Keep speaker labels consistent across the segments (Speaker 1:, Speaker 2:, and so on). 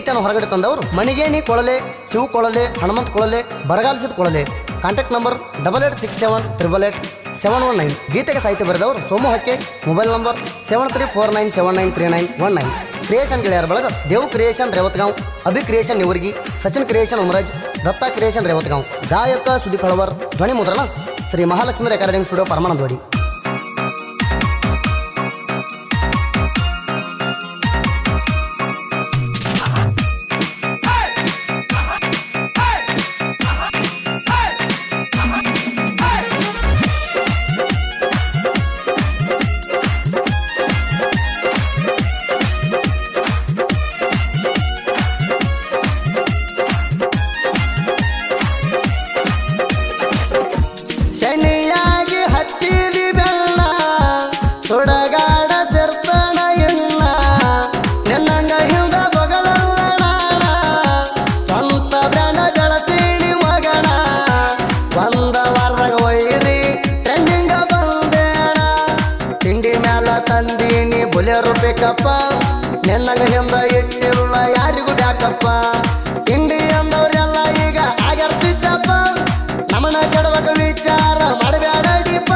Speaker 1: ಗೀತೆಯನ್ನು ಹೊರಗಡೆ ತಂದವರು ಮಣಿಗೇಣಿ ಕೊಳಲೆ, ಶಿವ ಕೊಳಲೆ, ಹನುಮಂತ ಕೊಳಲೆ, ಬರಗಾಲಿಸಿದ ಕೊಳಲೆ. Contact number 8867887719. ಗೀತೆಗೆ ಸಾಹಿತ್ಯ ಬರೆದವರು Somu Hakke. Mobile number 7349793919. Creation ಗೆಳೆಯರ ಬಳಗ Devu creation Revatgaon, Abhi creation Nivargi, Sachin creation Umaraj, Datta creation Revatgaon. ಗಾಯಕ ಸುದೀಪ್ ಹಳವರ್. ಧ್ವನಿ ಮುದ್ರಣ ಶ್ರೀ ಮಹಾಲಕ್ಷ್ಮಿ ರೆಕಾರ್ಡಿಂಗ್ ಸ್ಟುಡಿಯೋ ಪರಮಾನಂದವಾಡಿ. ಶನಿಯಾಗಿ ಹತ್ತಿದಿ ಬೆಲ್ಲ, ಸುಡಗಾಡ ಸೇರ್ತಣ ಎಣ್ಣ, ನಿನ್ನಂಗ ಹಿಂದ ಬಗಳಲ್ಲ ನಾಣ, ಸ್ವಂತ ಬ್ರ್ಯಾಂಡ ಬೆಳಸೀನಿ ಮಗಣ, ಒಂದ ವಾರದಾಗ ಒಯ್ರಿ ಟ್ರೆಂಡಿಂಗ ಬಂದೇಣ, ತಿಂಡಿ ಮ್ಯಾಲ ತಂದೀನಿ ಬುಲೆರು ಬೇಕಪ್ಪ, ನಿನ್ನಂಗ ಹಿಂದ ಇಟ್ಟಿಲ್ಲ ಯಾರಿಗೂ ಬ್ಯಾಕಪ್ಪ, ತಿಂಡಿ ಅಂದವ್ರೆಲ್ಲ ಈಗ ಆಗ್ಯಾರ್ತಿದ್ದಪ್ಪ, ನಮನ ಕೆಡವಕ ವಿಚಾರ ಮಾಡಬೇಡ ದೀಪ,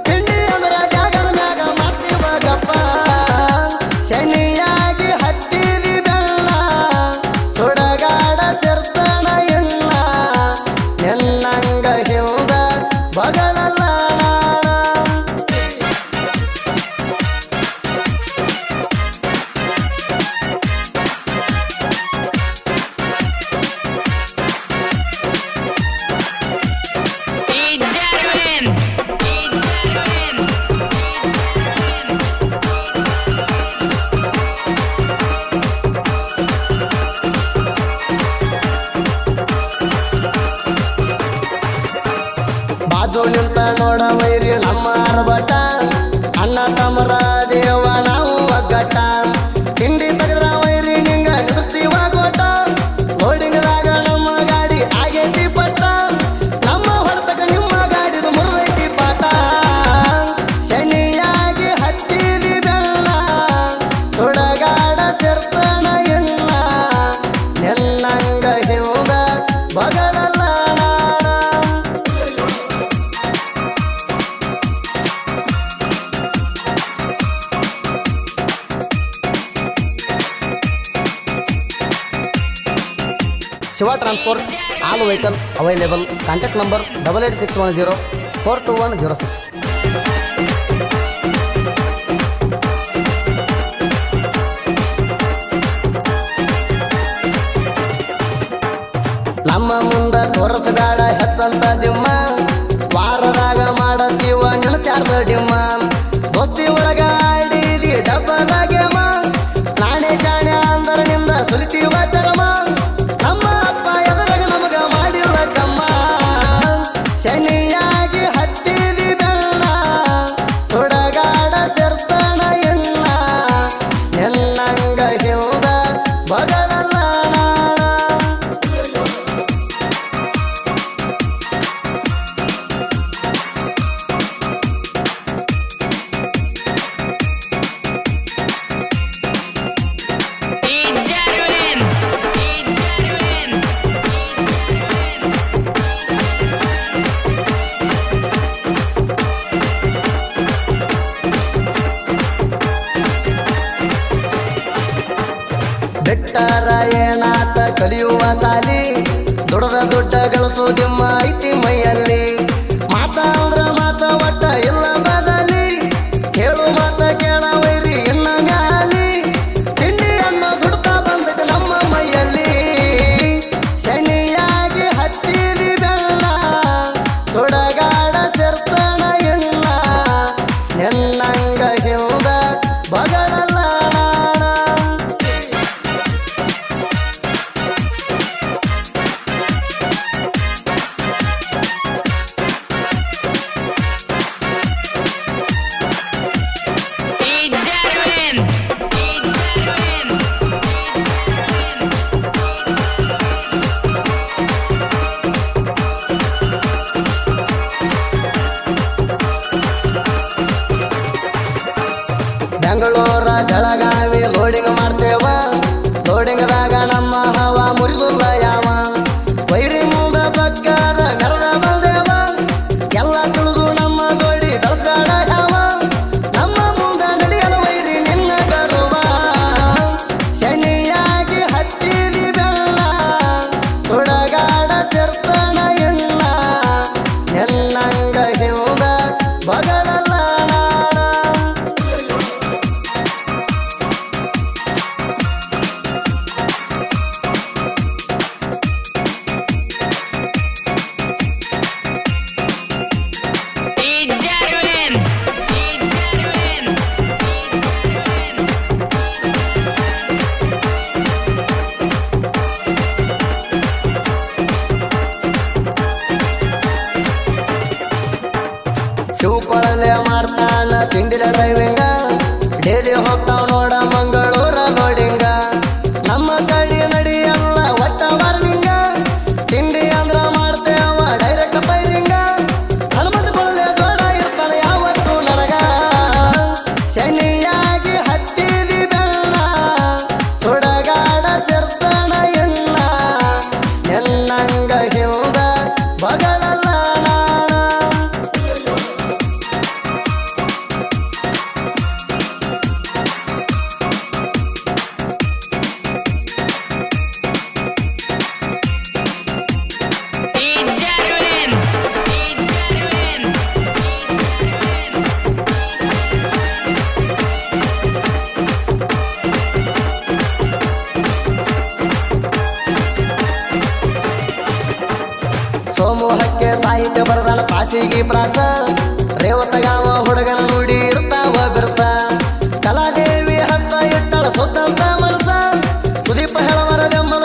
Speaker 1: ತಿಂಡಿ ಅಂದ್ರ ಜಾಗದ ಮ್ಯಾಗ ಮಾಡ್ತೀವಗಪ್ಪ. ಶನಿಯಾಗಿ ಹತ್ತಿದಿ ಬೆಲ್ಲ, ಸುಡಗಾಡ ಸೇರ್ತಣ ಎಣ್ಣ, ನಿನ್ನಂಗ ಹಿಂದ ಬಗಳಲ್ಲ ನಾಣ. ಬಾಜು ನಿಂತ ನೋಡ ವೈರಿ ನಮ್ಮ ಅರಬಟ, ಅಣ್ಣ ತಮ್ಮರ ದೇವ ನಾವು ಒಗ್ಗಟ, ತಿಂಡಿ ತೆಗೆದ್ರ ವೈರಿ ನಿಂಗ ನಿಲ್ಲಿಸ್ತೀವ ಗೋಟ, ಲೋಡಿಂಗದಾಗ ನಮ್ಮ ಗಾಡಿ ಆಗೈತಿ ಪಟ್ಟ, ನಮ್ಮ ಹೊರತಕ ನಿಮ್ಮ ಗಾಡಿದು ಮುರಿದೈತಿ ಪಾಟ. ಶನಿಯಾಗಿ ಹತ್ತಿದಿ ಬೆಲ್ಲ, ಸುಡಗಾಡ ಸೇರ್ತಣ ಎಣ್ಣ, ನಿನ್ನಂಗ ಹಿಂದ ಬಗಳಲ್ಲ ನಾಣ. Shiva transport, all vehicles available. Contact number 8861042106. ನಮ್ಮ ಮುಂದ ತೋರಿಸಬೇಡ ಹೆಚ್ಚಂತ ದಿಮ್ಮ, ವಾರದಾಗ ಮಾಡತೀವ ನಿನ್ನ ಚಾರ್ಜ ಡಿಮ್ಮ, ದೋಸ್ತಿ ಒಳಗ ಆಡಿದಿ ಡಬ್ಬಲಾಗೆಮ್ಮ, ನಾಣೆ ಶಾಣೆ ಅಂದರ ನಿಂದ ಸುಲಿತೀವ ಚರಮ, ನಮ್ಮ ಅಪ್ಪ ಎದುರಾಗ ನಮಗ ಮಾಡಿಲ್ಲ ಕಮ್ಮ. ಶನಿಯಾಗಿ ಹತ್ತಿದಿ ಬೆಲ್ಲ, ಸುಡಗಾಡ ಸೇರ್ತಣ ಎಣ್ಣ, ನಿನ್ನಂಗ ಹಿಂದ ಬಗಳಲ್ಲ ನಾಣ. ಬಿಟ್ಟರ ಏನಾತ ಕಲಿಯುವ ಸಾಲಿ, ದುಡದ ದುಡ್ಡ ಗಳಿಸೋದಿಮ್ಮ ಐತಿ ಮೈಯಲ್ಲಿ, ಮಾತ ಅಂದ್ರ ಮಾತ ಒಟ್ಟ ಇಲ್ಲ ಬದಲಿ, ಕೇಳು ಮಾತ ಕೇಳ ವೈರಿ ಇನ್ನ ಮ್ಯಾಲಿ, ತಿಂಡಿ ಅನ್ನೋ ದುಡ್ತಾ ಬಂದೈತೆ ನಮ್ಮ ಮೈಯಲ್ಲಿ. ಶನಿಯಾಗಿ ಹತ್ತಿದಿ ಬೆಲ್ಲ, ಸುಡಗಾಡ ಸೇರ್ತಣ ಎಣ್ಣ, ನಿನ್ನಂಗ ಹಿಂದ ಬಗಳಲ್ಲ ನಾಣ. ಊರಾಗ ನಮ್ಮ ಹವ ಮುರಿದುಲ್ಲ ಯಾವ ವೈರಿ ಮುಂದ ಬಗ್ಗಾದ ಮೆರದ ಬಲ್ದೇವ ಎಲ್ಲ ತುಳಿದು ನಮ್ಮ ಜೋಡಿ ಬೆಳೆಸ್ಬೇಡ ಯಾವ ನಮ್ಮ ಮುಂದ ನಡೆಯಲು ವೈರಿ ನಿನ್ನ ಗರ್ವ ಶನಿಯಾಗಿ ಹತ್ತಿದಿ ಬೆಲ್ಲ ಸುಡಗಾಡ ಸೇರ್ತಣ ಎಣ್ಣ ಎನ್ನಂಗ ಹಿಂದ ಬಗಳಲ್ಲ ಶಿವಕೊಳಲೆ ಮಾಡ್ತಾನ ತಿಂಡಿಲ ಡ್ರೈವಿಂಗ ಡೈಲಿ ಹೋಗ್ತಾವ ನೋಡ ಮಂಗಳೂರ ಲೋಡಿಂಗ ನಮ್ಮ ಕಡಿ ನಡಿಯಲ್ಲ ಒಟ್ಟ ವಾರ್ನಿಂಗ ತಿಂಡಿ ಅಂದ್ರ ಮಾಡ್ತೇವ ಡೈರೆಕ್ಟ್ ಪೈರಿಂಗ ಹನುಮಂತ ಕೊಳಲೆ ಜೋಡ ಇರ್ತಾಳ ಯಾವತ್ತು ನನಗ ಶನಿಯಾಗಿ ಹತ್ತಿದಿ ಬೆಲ್ಲ ಸುಡಗಾಡ ಸೇರ್ತಣ ಎಣ್ಣ ಎನ್ನಂಗ ಹಿಂದ ಬಗಳಲ್ಲ ಸೋಮೋಹಕ್ಕೆ ಸಾಹಿತ್ಯ ಬರದಾನ ಪಾಸಿಗೆ ಪ್ರಾಸ ರೇವತಗಾವ ಹುಡುಗನ ನುಡಿ ಇರ್ತಾವ ಬಿರ್ಸ ಕಲಾದೇವಿ ಹಸ್ತ ಇಟ್ಟಳ ಸುತ್ತಂತ ಮನಸ ಸುದೀಪ ಹೇಳವರ ಬೆಂಬಲ